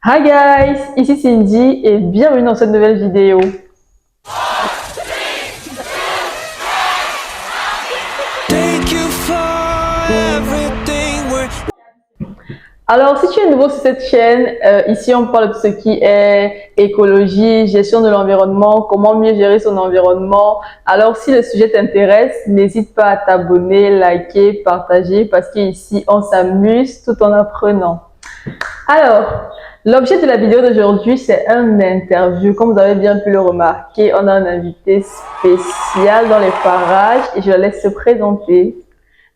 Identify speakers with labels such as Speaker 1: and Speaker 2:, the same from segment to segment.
Speaker 1: Hi guys, ici Cindy et bienvenue dans cette nouvelle vidéo. Alors, si tu es nouveau sur cette chaîne, ici on parle de tout ce qui est écologie, gestion de l'environnement, comment mieux gérer son environnement. Alors, si le sujet t'intéresse, n'hésite pas à t'abonner, liker, partager parce qu'ici on s'amuse tout en apprenant. Alors, l'objet de la vidéo d'aujourd'hui, c'est un interview. Comme vous avez bien pu le remarquer, on a un invité spécial dans les parages et je la laisse se présenter.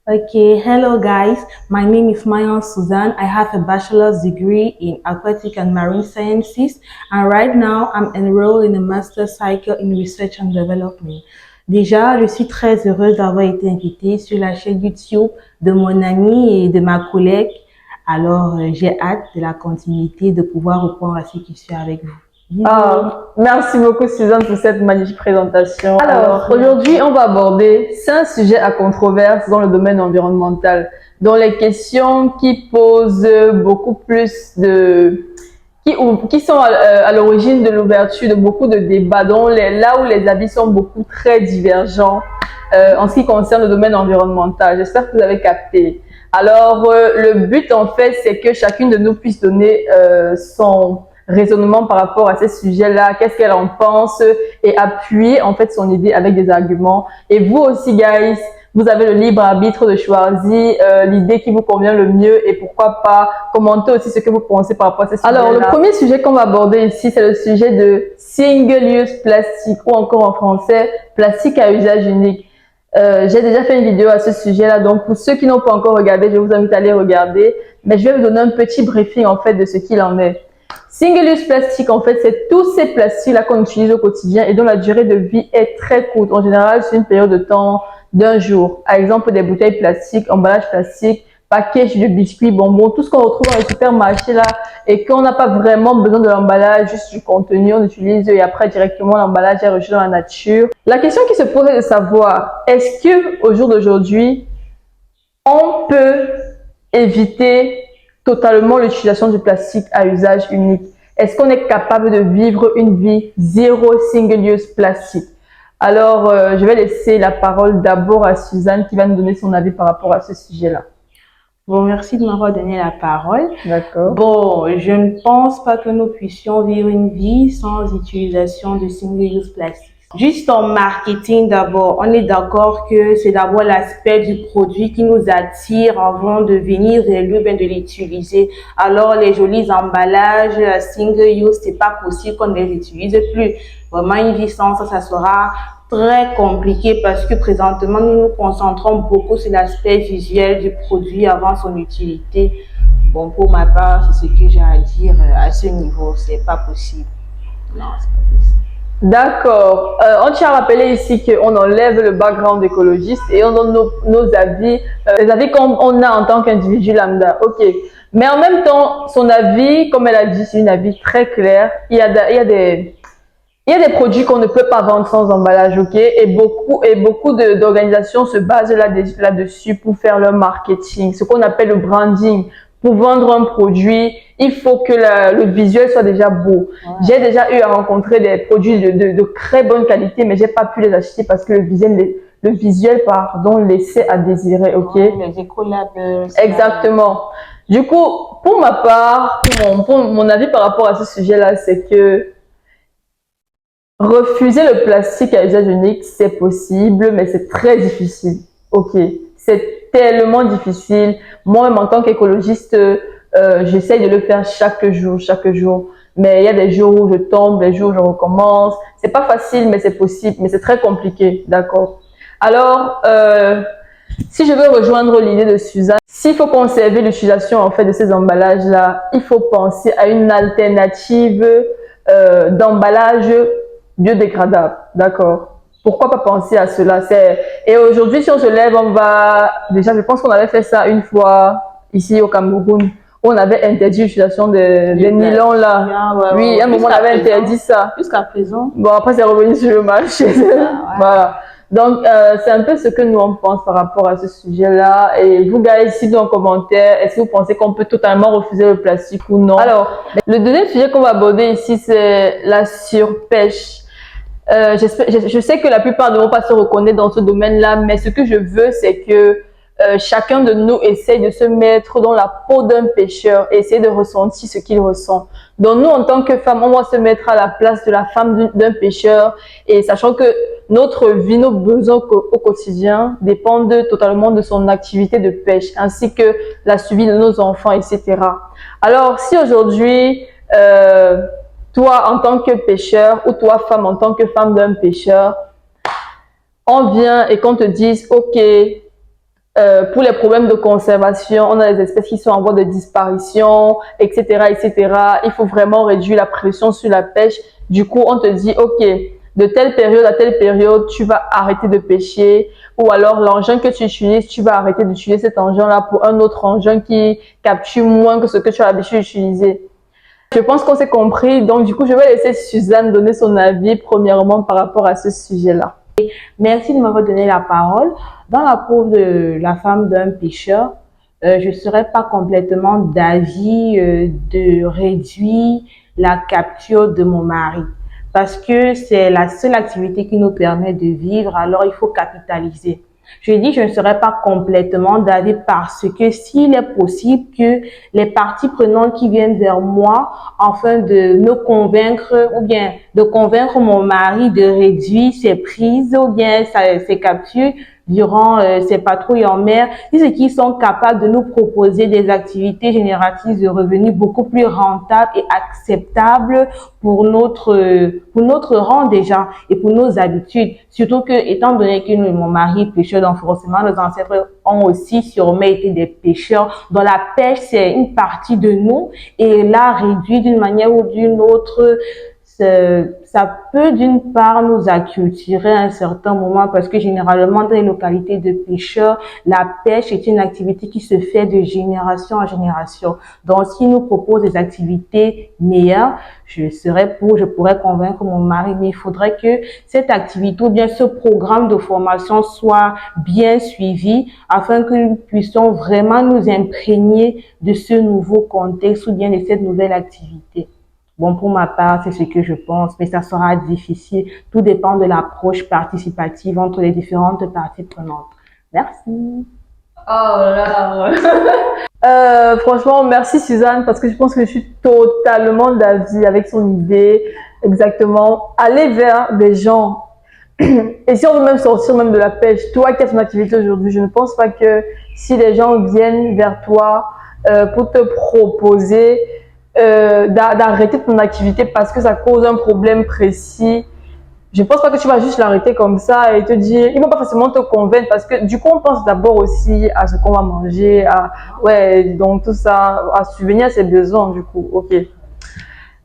Speaker 2: Okay, hello guys. My name is Mayan Suzanne. I have a bachelor's degree in aquatic and marine sciences, and right now I'm enrolled in a master's cycle in research and development. Déjà, je suis très heureuse d'avoir été invitée sur la chaîne YouTube de mon ami et de ma collègue. Alors, j'ai hâte de la continuité de pouvoir répondre à ces questions avec vous.
Speaker 1: Merci beaucoup Suzanne pour cette magnifique présentation. Alors, aujourd'hui, on va aborder 5 sujets à controverse dans le domaine environnemental, dont les questions qui posent beaucoup plus de... qui sont à l'origine de l'ouverture de beaucoup de débats, là où les avis sont beaucoup très divergents en ce qui concerne le domaine environnemental. J'espère que vous avez capté. Alors, le but en fait, c'est que chacune de nous puisse donner son raisonnement par rapport à ces sujets-là, qu'est-ce qu'elle en pense et appuyer en fait son idée avec des arguments. Et vous aussi, guys, vous avez le libre arbitre de choisir l'idée qui vous convient le mieux et pourquoi pas commenter aussi ce que vous pensez par rapport à ces sujets-là. Alors, le premier sujet qu'on va aborder ici, c'est le sujet de single-use plastique ou encore en français, plastique à usage unique. J'ai déjà fait une vidéo à ce sujet-là, donc pour ceux qui n'ont pas encore regardé, je vous invite à aller regarder. Mais je vais vous donner un petit briefing en fait de ce qu'il en est. Single-use plastique, en fait, c'est tous ces plastiques-là qu'on utilise au quotidien et dont la durée de vie est très courte. En général, c'est une période de temps d'un jour. Par exemple, des bouteilles plastiques, emballages plastiques, package de biscuits, bonbons, tout ce qu'on retrouve dans les supermarchés là et qu'on n'a pas vraiment besoin de l'emballage, juste du contenu, on utilise et après directement l'emballage est rejeté dans la nature. La question qui se pose est de savoir, est-ce que au jour d'aujourd'hui, on peut éviter totalement l'utilisation du plastique à usage unique? Est-ce qu'on est capable de vivre une vie zéro single-use plastique? Alors, je vais laisser la parole d'abord à Suzanne qui va nous donner son avis par rapport à ce sujet-là.
Speaker 2: Bon, merci de m'avoir donné la parole.
Speaker 1: D'accord.
Speaker 2: Bon, je ne pense pas que nous puissions vivre une vie sans utilisation de single-use plastique. Juste en marketing d'abord, on est d'accord que c'est d'abord l'aspect du produit qui nous attire avant de venir et lui bien de l'utiliser. Alors les jolis emballages single-use, c'est pas possible qu'on ne les utilise plus. Vraiment une vie sans ça, ça sera très compliqué parce que présentement nous nous concentrons beaucoup sur l'aspect visuel du produit avant son utilité. Bon, pour ma part, c'est ce que j'ai à dire à ce niveau. C'est pas possible. Non, c'est pas possible.
Speaker 1: D'accord. On tient à rappeler ici qu'on enlève le background écologiste et on donne nos avis, les avis qu'on a en tant qu'individu lambda. Ok. Mais en même temps, son avis, comme elle a dit, c'est un avis très clair. Il y a des produits qu'on ne peut pas vendre sans emballage, ok? Et beaucoup d'organisations se basent là-dessus pour faire leur marketing, ce qu'on appelle le branding. Pour vendre un produit, il faut que le visuel soit déjà beau. Ouais. J'ai déjà eu à rencontrer des produits de très bonne qualité, mais j'ai pas pu les acheter parce que le visuel, laissait à désirer, ok?
Speaker 2: Ouais, les écolabels.
Speaker 1: Exactement. Du coup, pour ma part, pour mon avis par rapport à ce sujet-là, c'est que refuser le plastique à usage unique, c'est possible, mais c'est très difficile. Ok, c'est tellement difficile. Moi-même, en tant qu'écologiste, j'essaye de le faire chaque jour. Mais il y a des jours où je tombe, des jours où je recommence. C'est pas facile, mais c'est possible. Mais c'est très compliqué, d'accord? Alors, si je veux rejoindre l'idée de Suzanne, s'il faut conserver l'utilisation en fait de ces emballages-là, il faut penser à une alternative d'emballage biodégradable, d'accord? Pourquoi pas penser à cela? Et aujourd'hui, si on se lève, déjà, je pense qu'on avait fait ça une fois ici au Cameroun, où on avait interdit l'utilisation des nylons là. Oui, à un moment, on avait interdit ça.
Speaker 2: Jusqu'à présent.
Speaker 1: Bon, après, c'est revenu sur le marché. Voilà. Donc, c'est un peu ce que nous on pense par rapport à ce sujet-là. Et vous, gars, ici dans les commentaires, est-ce que vous pensez qu'on peut totalement refuser le plastique ou non? Alors, le deuxième sujet qu'on va aborder ici, c'est la surpêche. Je sais que la plupart ne vont pas se reconnaître dans ce domaine-là, mais ce que je veux, c'est que chacun de nous essaye de se mettre dans la peau d'un pêcheur et essayer de ressentir ce qu'il ressent. Donc nous, en tant que femmes, on va se mettre à la place de la femme d'un pêcheur et sachant que notre vie, nos besoins au quotidien dépendent totalement de son activité de pêche, ainsi que la suivi de nos enfants, etc. Alors, si aujourd'hui, toi, en tant que pêcheur, ou toi, femme, en tant que femme d'un pêcheur, on vient et qu'on te dise, OK, pour les problèmes de conservation, on a des espèces qui sont en voie de disparition, etc., etc. Il faut vraiment réduire la pression sur la pêche. Du coup, on te dit, OK, de telle période à telle période, tu vas arrêter de pêcher. Ou alors, l'engin que tu utilises, tu vas arrêter d'utiliser cet engin-là pour un autre engin qui capture moins que ce que tu as l'habitude d'utiliser. Je pense qu'on s'est compris. Donc, du coup, je vais laisser Suzanne donner son avis, premièrement, par rapport à ce sujet-là.
Speaker 2: Merci de m'avoir donné la parole. Dans la peau de la femme d'un pêcheur, je ne serais pas complètement d'avis de réduire la capture de mon mari parce que c'est la seule activité qui nous permet de vivre, alors il faut capitaliser. Je dis je ne serais pas complètement d'avis parce que s'il est possible que les parties prenantes qui viennent vers moi afin de me convaincre ou bien de convaincre mon mari de réduire ses prises ou bien ses captures durant ces patrouilles en mer, c'est qu'ils sont capables de nous proposer des activités génératrices de revenus beaucoup plus rentables et acceptables pour notre rang déjà et pour nos habitudes. Surtout que, étant donné que mon mari est pêcheur, donc forcément nos ancêtres ont aussi sûrement été des pêcheurs. Dans la pêche, c'est une partie de nous et là, réduit d'une manière ou d'une autre, ça peut d'une part nous acculturer à un certain moment parce que généralement dans les localités de pêcheurs, la pêche est une activité qui se fait de génération en génération. Donc, s'il nous propose des activités meilleures, je pourrais convaincre mon mari, mais il faudrait que cette activité ou bien ce programme de formation soit bien suivi afin que nous puissions vraiment nous imprégner de ce nouveau contexte ou bien de cette nouvelle activité. Bon, pour ma part, c'est ce que je pense, mais ça sera difficile. Tout dépend de l'approche participative entre les différentes parties prenantes. Merci.
Speaker 1: Oh là. Franchement, merci Suzanne, parce que je pense que je suis totalement d'avis avec son idée. Exactement. Aller vers des gens. Et si on veut même sortir même de la pêche, toi qui as ton activité aujourd'hui, je ne pense pas que si les gens viennent vers toi pour te proposer d'arrêter ton activité parce que ça cause un problème précis, je pense pas que tu vas juste l'arrêter comme ça et te dire, ils vont pas forcément te convaincre parce que du coup on pense d'abord aussi à ce qu'on va manger, à ouais, donc tout ça, à subvenir à ses besoins du coup, ok.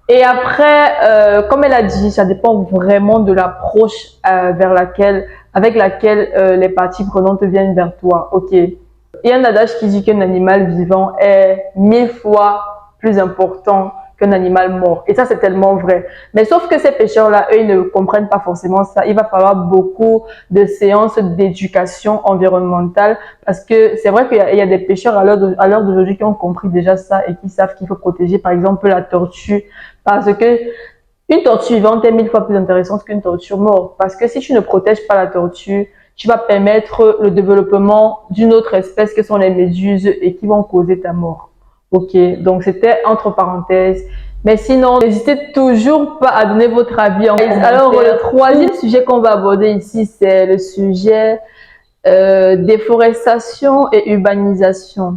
Speaker 1: Et après, comme elle a dit, ça dépend vraiment de l'approche avec laquelle les parties prenantes viennent vers toi, ok. Il y a un adage qui dit qu'un animal vivant est 1000 fois plus important qu'un animal mort. Et ça, c'est tellement vrai. Mais sauf que ces pêcheurs-là, eux, ils ne comprennent pas forcément ça. Il va falloir beaucoup de séances d'éducation environnementale parce que c'est vrai qu'il y a des pêcheurs à l'heure d'aujourd'hui qui ont compris déjà ça et qui savent qu'il faut protéger, par exemple, la tortue. Parce que une tortue vivante est 1000 fois plus intéressante qu'une tortue morte. Parce que si tu ne protèges pas la tortue, tu vas permettre le développement d'une autre espèce que sont les méduses et qui vont causer ta mort. Ok, donc c'était entre parenthèses. Mais sinon, n'hésitez toujours pas à donner votre avis. Alors, le troisième sujet qu'on va aborder ici, c'est le sujet déforestation et urbanisation.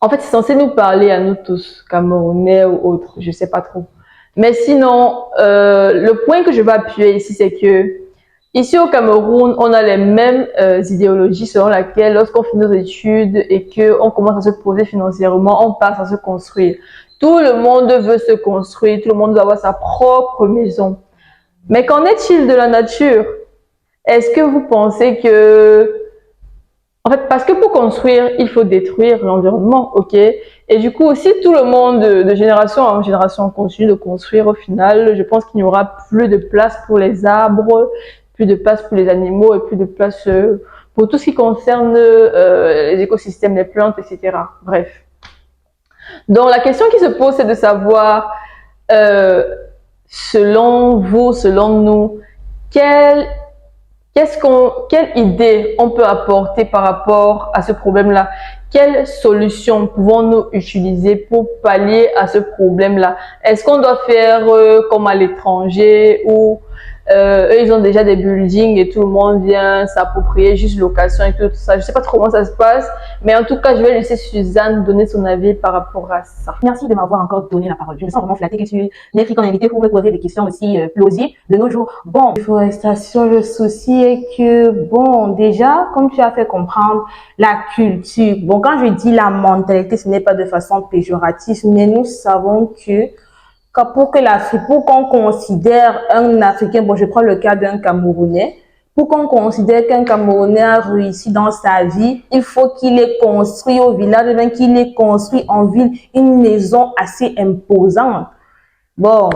Speaker 1: En fait, c'est censé nous parler à nous tous, Camerounais ou autres, je sais pas trop. Mais sinon, le point que je vais appuyer ici, c'est que ici au Cameroun, on a les mêmes idéologies selon laquelle lorsqu'on finit nos études et qu'on commence à se poser financièrement, on passe à se construire. Tout le monde veut se construire, tout le monde veut avoir sa propre maison. Mais qu'en est-il de la nature? Est-ce que vous pensez que... En fait, parce que pour construire, il faut détruire l'environnement, ok? Et du coup, si tout le monde, de génération en génération, continue de construire, au final, je pense qu'il n'y aura plus de place pour les arbres, plus de place pour les animaux et plus de place pour tout ce qui concerne les écosystèmes, les plantes, etc. Bref. Donc la question qui se pose, c'est de savoir, selon vous, selon nous, quelle idée on peut apporter par rapport à ce problème-là? Quelles solutions pouvons-nous utiliser pour pallier à ce problème-là? Est-ce qu'on doit faire comme à l'étranger où eux, ils ont déjà des buildings et tout le monde vient s'approprier juste location et tout ça. Je sais pas trop comment ça se passe, mais en tout cas, je vais laisser Suzanne donner son avis par rapport à ça.
Speaker 3: Merci de m'avoir encore donné la parole. Je me sens vraiment flattée que tu m'aies pris comme invité pour me poser des questions aussi plausibles de nos jours. Bon,
Speaker 2: déforestation, le souci est que, bon, déjà, comme tu as fait comprendre, la culture. Bon, quand je dis la mentalité, ce n'est pas de façon péjorative, mais nous savons que pour qu'on considère un Africain, bon, je prends le cas d'un Camerounais, pour qu'on considère qu'un Camerounais a réussi dans sa vie, il faut qu'il ait construit au village, même qu'il ait construit en ville une maison assez imposante. Bon,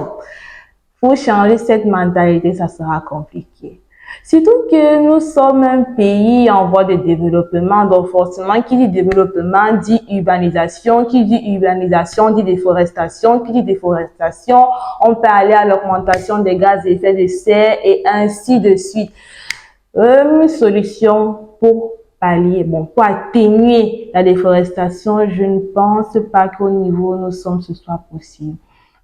Speaker 2: pour changer cette mentalité, ça sera compliqué. Surtout que nous sommes un pays en voie de développement, donc forcément, qui dit développement dit urbanisation, qui dit urbanisation dit déforestation, qui dit déforestation, on peut aller à l'augmentation des gaz à effet de serre et ainsi de suite. Une solution pour pallier, bon, pour atténuer la déforestation, je ne pense pas qu'au niveau où nous sommes, ce soit possible.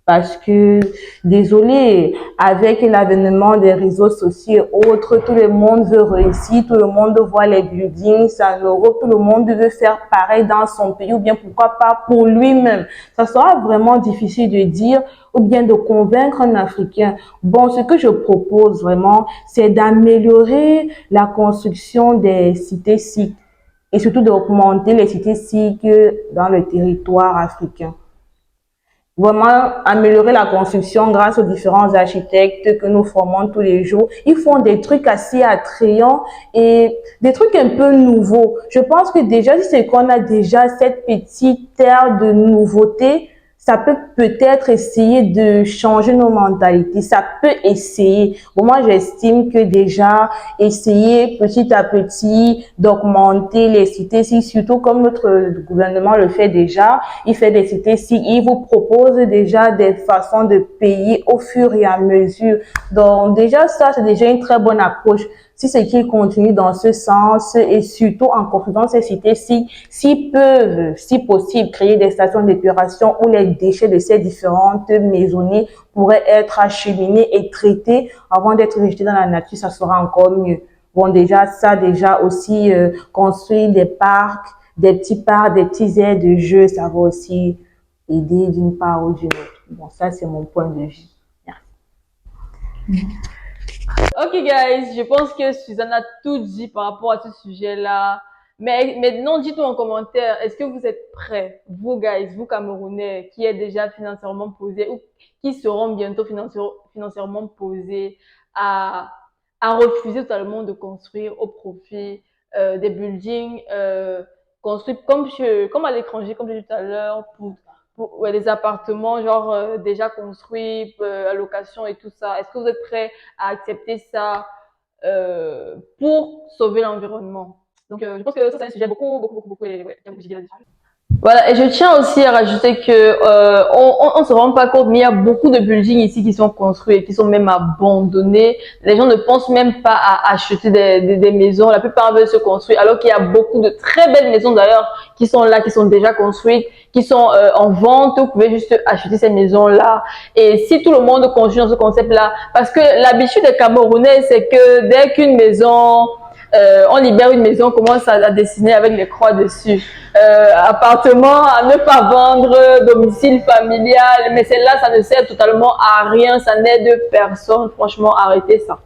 Speaker 2: Parce que, désolé, avec l'avènement des réseaux sociaux et autres, tout le monde veut réussir, tout le monde voit les buildings en Europe, tout le monde veut faire pareil dans son pays, ou bien pourquoi pas pour lui-même. Ça sera vraiment difficile de dire, ou bien de convaincre un Africain. Bon, ce que je propose vraiment, c'est d'améliorer la construction des cités-sites et surtout d'augmenter les cités-sites dans le territoire africain. Vraiment améliorer la construction grâce aux différents architectes que nous formons tous les jours. Ils font des trucs assez attrayants et des trucs un peu nouveaux. Je pense que déjà, si c'est qu'on a déjà cette petite terre de nouveauté, ça peut peut-être essayer de changer nos mentalités. Ça peut essayer. Bon, moi, j'estime que déjà, essayer petit à petit d'augmenter les cités-ci, surtout comme notre gouvernement le fait déjà. Il fait des cités-ci, il vous propose déjà des façons de payer au fur et à mesure. Donc, déjà, ça, c'est déjà une très bonne approche. Si c'est qu'ils continuent dans ce sens et surtout en construisant ces cités-ci, s'ils peuvent, si possible, créer des stations d'épuration où les déchets de ces différentes maisonnées pourraient être acheminés et traités avant d'être rejetés dans la nature, ça sera encore mieux. Bon, déjà, ça, déjà aussi, construire des parcs, des petits aires de jeu, ça va aussi aider d'une part ou d'une autre. Bon, ça, c'est mon point de vue. Merci.
Speaker 1: Ok guys, je pense que Suzanne a tout dit par rapport à ce sujet-là. Mais maintenant, dites-moi en commentaire, est-ce que vous êtes prêts, vous guys, vous Camerounais, qui êtes déjà financièrement posés ou qui seront bientôt financièrement posés à refuser totalement de construire au profit des buildings construits comme à l'étranger, comme j'ai dit tout à l'heure, pour des appartements genre déjà construits à location et tout ça. Est-ce que vous êtes prêts à accepter ça pour sauver l'environnement? Donc je pense que ça c'est un sujet beaucoup voilà, et je tiens aussi à rajouter que on se rend pas compte, mais il y a beaucoup de buildings ici qui sont construits et qui sont même abandonnés. Les gens ne pensent même pas à acheter des maisons. La plupart veulent se construire, alors qu'il y a beaucoup de très belles maisons d'ailleurs qui sont là, qui sont déjà construites, qui sont en vente. Vous pouvez juste acheter ces maisons-là. Et si tout le monde continue dans ce concept-là, parce que l'habitude des Camerounais, c'est que dès qu'une maison on libère une maison, on commence à la dessiner avec les croix dessus. Appartement à ne pas vendre, domicile familial, mais celle-là, ça ne sert totalement à rien, ça n'aide personne. Franchement, arrêtez ça.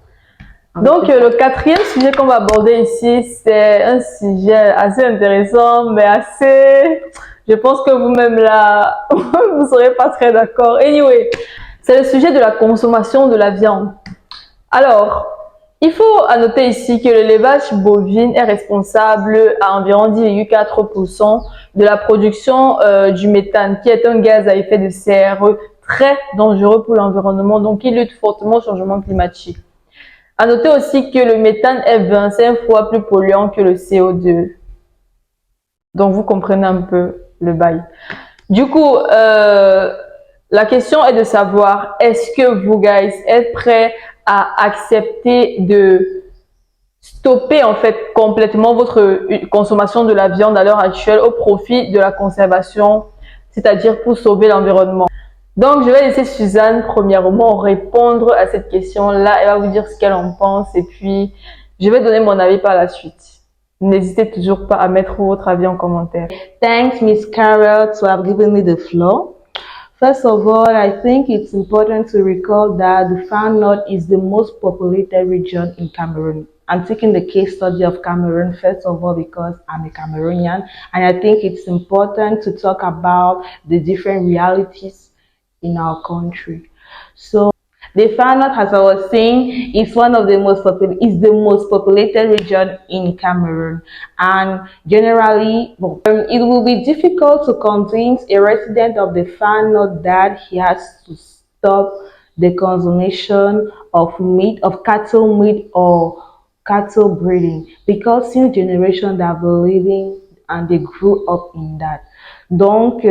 Speaker 1: Donc, le quatrième sujet qu'on va aborder ici, c'est un sujet assez intéressant, mais assez... Je pense que vous-même là, vous ne serez pas très d'accord. Anyway, c'est le sujet de la consommation de la viande. Alors, il faut noter ici que l'élevage bovine est responsable à environ 10,4% de la production du méthane, qui est un gaz à effet de serre très dangereux pour l'environnement, donc il lutte fortement au changement climatique. À noter aussi que le méthane est 25 fois plus polluant que le CO2. Donc, vous comprenez un peu le bail. Du coup, la question est de savoir, est-ce que vous, guys, êtes prêts à accepter de stopper en fait complètement votre consommation de la viande à l'heure actuelle au profit de la conservation, c'est-à-dire pour sauver l'environnement? Donc, je vais laisser Suzanne, premièrement, répondre à cette question-là. Elle va vous dire ce qu'elle en pense et puis je vais donner mon avis par la suite. N'hésitez toujours pas à mettre votre avis en commentaire.
Speaker 2: Thanks, Miss Carol, to have given me the floor. First of all, I think it's important to recall that the Far North is the most populated region in Cameroon. I'm taking the case study of Cameroon, first of all, because I'm a Cameroonian, and I think it's important to talk about the different realities in our country. So, the Far North, as I was saying, is one of the most populated region in Cameroon, and generally, it will be difficult to convince a resident of the Far North that he has to stop the consumption of meat, of cattle meat or cattle breeding, because since generations they have been living and they grew up in that. Donc,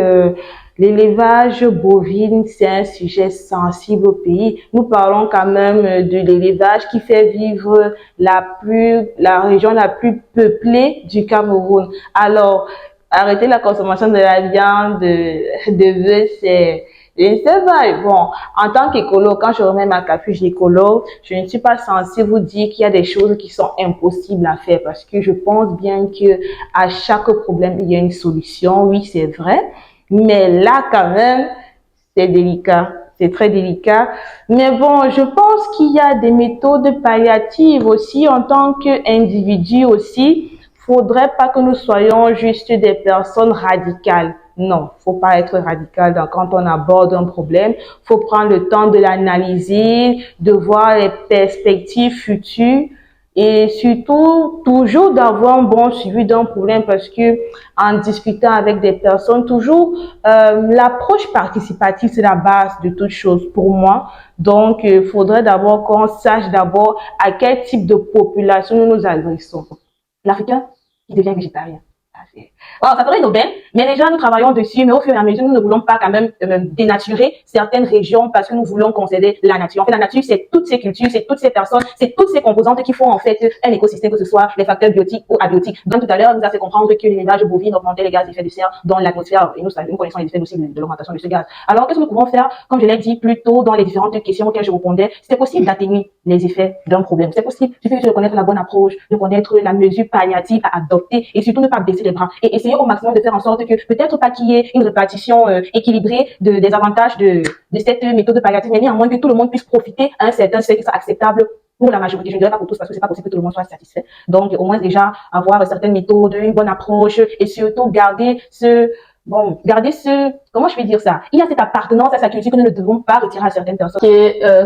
Speaker 2: l'élevage bovine, c'est un sujet sensible au pays. Nous parlons quand même de l'élevage qui fait vivre la région la plus peuplée du Cameroun. Alors, arrêter la consommation de la viande de bœuf, c'est vrai. Bon, en tant qu'écolo, quand je remets ma capuche d'écolo, je ne suis pas censée vous dire qu'il y a des choses qui sont impossibles à faire parce que je pense bien que à chaque problème, il y a une solution. Oui, c'est vrai. Mais là, quand même, c'est délicat. C'est très délicat. Mais bon, je pense qu'il y a des méthodes palliatives aussi en tant qu'individu aussi. Faudrait pas que nous soyons juste des personnes radicales. Non, faut pas être radical quand on aborde un problème. Faut prendre le temps de l'analyser, de voir les perspectives futures et surtout toujours d'avoir un bon suivi d'un problème parce que en discutant avec des personnes, toujours l'approche participative c'est la base de toute chose pour moi. Donc, il faudrait d'abord qu'on sache d'abord à quel type de population nous nous adressons.
Speaker 3: L'Africain qui devient végétarien. Wow, ça serait une aubaine, mais déjà nous travaillons dessus, mais au fur et à mesure, nous ne voulons pas quand même dénaturer certaines régions parce que nous voulons conserver la nature. En fait, la nature, c'est toutes ces cultures, c'est toutes ces personnes, c'est toutes ces composantes qui font en fait un écosystème, que ce soit les facteurs biotiques ou abiotiques. Donc tout à l'heure, nous a fait comprendre que l'élevage bovine augmentait les gaz d'effet de serre dans l'atmosphère et nous connaissons les effets aussi de l'augmentation de ce gaz. Alors qu'est-ce que nous pouvons faire? Comme je l'ai dit plus tôt dans les différentes questions auxquelles je répondais, c'est possible d'atténuer les effets d'un problème. C'est possible, il suffit de connaître la bonne approche, de connaître la mesure palliative à adopter et surtout ne pas baisser les bras et essayer au maximum de faire en sorte que peut-être pas qu'il y ait une répartition équilibrée des avantages de cette méthode palliative, mais néanmoins que tout le monde puisse profiter à un certain seuil qui soit acceptable pour la majorité. Je ne dirais pas pour tous parce que c'est pas possible que tout le monde soit satisfait. Donc au moins déjà avoir certaines méthodes, une bonne approche et surtout garder comment je vais dire ça? Il y a cette appartenance à sa culture que nous ne devons pas retirer à certaines personnes.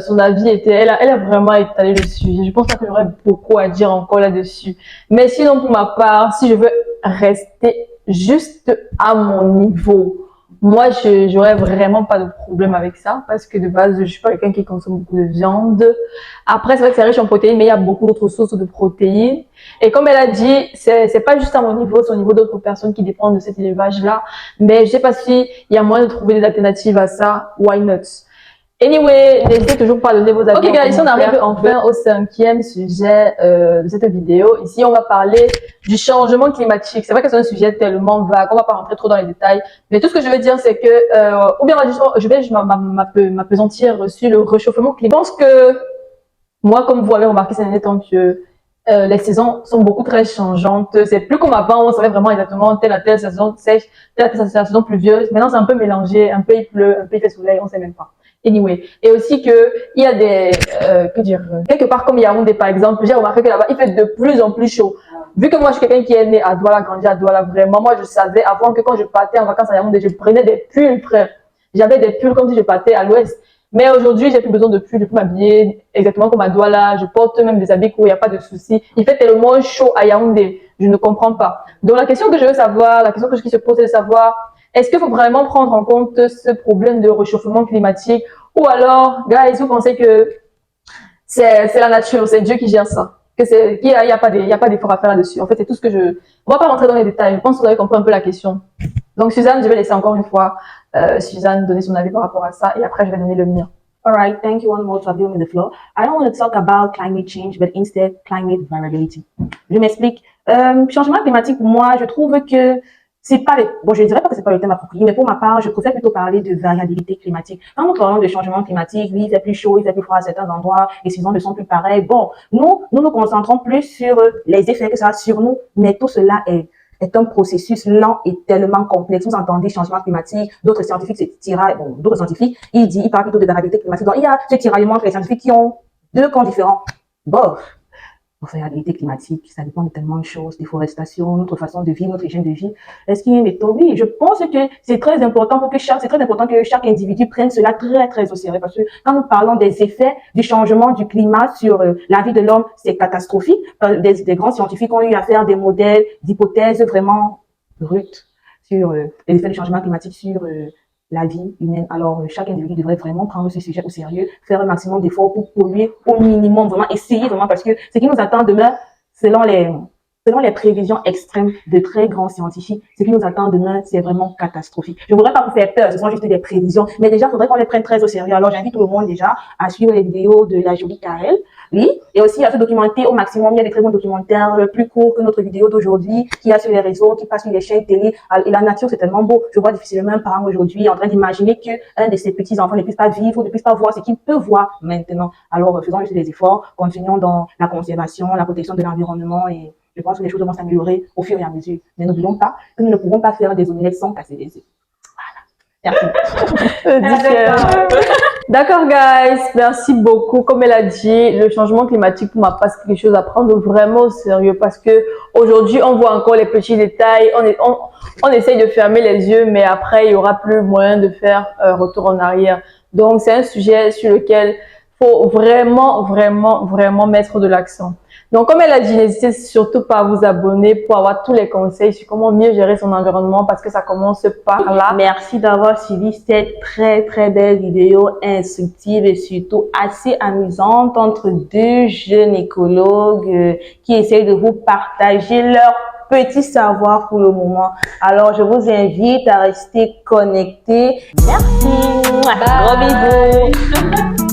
Speaker 1: Son avis était, elle a vraiment étalé le sujet. Je pense pas que j'aurais beaucoup à dire encore là-dessus. Mais sinon, pour ma part, si je veux rester juste à mon niveau, moi, j'aurais vraiment pas de problème avec ça parce que de base, je suis pas quelqu'un qui consomme beaucoup de viande. Après, c'est vrai que c'est riche en protéines, mais il y a beaucoup d'autres sources de protéines. Et comme elle a dit, c'est pas juste à mon niveau, c'est au niveau d'autres personnes qui dépendent de cet élevage-là. Mais je sais pas si il y a moyen de trouver des alternatives à ça. Why not? Anyway, n'hésitez toujours pas à donner vos avis. Ok, guys, on arrive enfin au 5e sujet de cette vidéo. Ici, on va parler du changement climatique. C'est vrai que c'est un sujet tellement vague, on va pas rentrer trop dans les détails. Mais tout ce que je veux dire, c'est que, ou bien je vais m'appesantir sur le réchauffement climatique. Je pense que, moi, comme vous avez remarqué ces derniers temps que les saisons sont beaucoup très changeantes. C'est plus comme avant, on savait vraiment exactement telle saison sèche, telle saison pluvieuse. Maintenant, c'est un peu mélangé, un peu il pleut, un peu il fait soleil, on sait même pas. Anyway. Et aussi que, il y a des, quelque part comme Yaoundé par exemple, j'ai remarqué que là-bas, il fait de plus en plus chaud. Vu que moi, je suis quelqu'un qui est né à Douala, grandi à Douala, vraiment, moi, je savais avant que quand je partais en vacances à Yaoundé, je prenais des pulls, frère. J'avais des pulls comme si je partais à l'ouest. Mais aujourd'hui, j'ai plus besoin de pulls, je peux m'habiller exactement comme à Douala. Je porte même des habits courts, il n'y a pas de souci. Il fait tellement chaud à Yaoundé. Je ne comprends pas. Donc, la question que je veux savoir, la question qui se pose, c'est de savoir, est-ce qu'il faut vraiment prendre en compte ce problème de réchauffement climatique? Ou alors, guys, vous pensez que c'est la nature, c'est Dieu qui gère ça. Il y a pas d'effort à faire là-dessus. En fait, c'est tout ce que on va pas rentrer dans les détails. Je pense que vous avez compris un peu la question. Donc, Suzanne, je vais laisser encore une fois, Suzanne donner son avis par rapport à ça et après, je vais donner le mien.
Speaker 3: All right, thank you one more for giving me the floor. I don't want to talk about climate change, but instead climate variability. Je m'explique. Changement climatique, pour moi, je trouve que c'est pas bon, je dirais pas que c'est pas le thème approprié, mais pour ma part, je préfère plutôt parler de variabilité climatique. Quand nous parlons de changement climatique, oui, il fait plus chaud, il fait plus froid à certains endroits, les saisons ne sont plus pareilles. Bon, nous nous concentrons plus sur les effets que ça a sur nous, mais tout cela est un processus lent et tellement complexe. Vous entendez changement climatique, d'autres scientifiques d'autres scientifiques, ils parlent plutôt de variabilité climatique. Donc, il y a ce tiraillement entre les scientifiques qui ont deux camps différents. Bon, variabilité climatique, ça dépend de tellement de choses, déforestation, notre façon de vivre, notre hygiène de vie. Est-ce qu'il y a une méthode? Oui, je pense que c'est très important que chaque individu prenne cela très, très au sérieux parce que quand nous parlons des effets du changement du climat sur la vie de l'homme, c'est catastrophique. Des grands scientifiques ont eu à faire des modèles d'hypothèses vraiment brutes sur les effets du changement climatique sur la vie humaine. Alors, chaque individu devrait vraiment prendre ce sujet au sérieux, faire un maximum d'efforts pour polluer au minimum, vraiment essayer vraiment parce que ce qui nous attend demain, selon les prévisions extrêmes de très grands scientifiques, ce qui nous attend demain, c'est vraiment catastrophique. Je ne voudrais pas vous faire peur, ce sont juste des prévisions, mais déjà, il faudrait qu'on les prenne très au sérieux. Alors, j'invite tout le monde déjà à suivre les vidéos de la jolie Karel, oui, et aussi à se documenter au maximum. Il y a des très bons documentaires plus courts que notre vidéo d'aujourd'hui, qui a sur les réseaux, qui passe sur les chaînes télé. Et la nature, c'est tellement beau. Je vois difficilement un parent aujourd'hui en train d'imaginer qu'un de ses petits-enfants ne puisse pas vivre, ne puisse pas voir ce qu'il peut voir maintenant. Alors, faisons juste des efforts, continuons dans la conservation, la protection de l'environnement et je pense que les choses vont s'améliorer au fur et à mesure. Mais n'oublions pas que nous ne pouvons pas faire des omelettes sans casser des œufs. Voilà. Merci.
Speaker 1: D'accord, guys. Merci beaucoup. Comme elle a dit, le changement climatique, pour ma part, c'est quelque chose à prendre vraiment au sérieux parce que aujourd'hui, on voit encore les petits détails. On essaye de fermer les yeux, mais après, il y aura plus moyen de faire retour en arrière. Donc, c'est un sujet sur lequel faut vraiment mettre de l'accent. Donc, comme elle a dit, n'hésitez surtout pas à vous abonner pour avoir tous les conseils sur comment mieux gérer son environnement parce que ça commence par là.
Speaker 2: Merci d'avoir suivi cette très, très belle vidéo instructive et surtout assez amusante entre deux jeunes écologues qui essayent de vous partager leur petit savoir pour le moment. Alors, je vous invite à rester connectés. Merci.
Speaker 1: Bye.
Speaker 2: Gros bisous.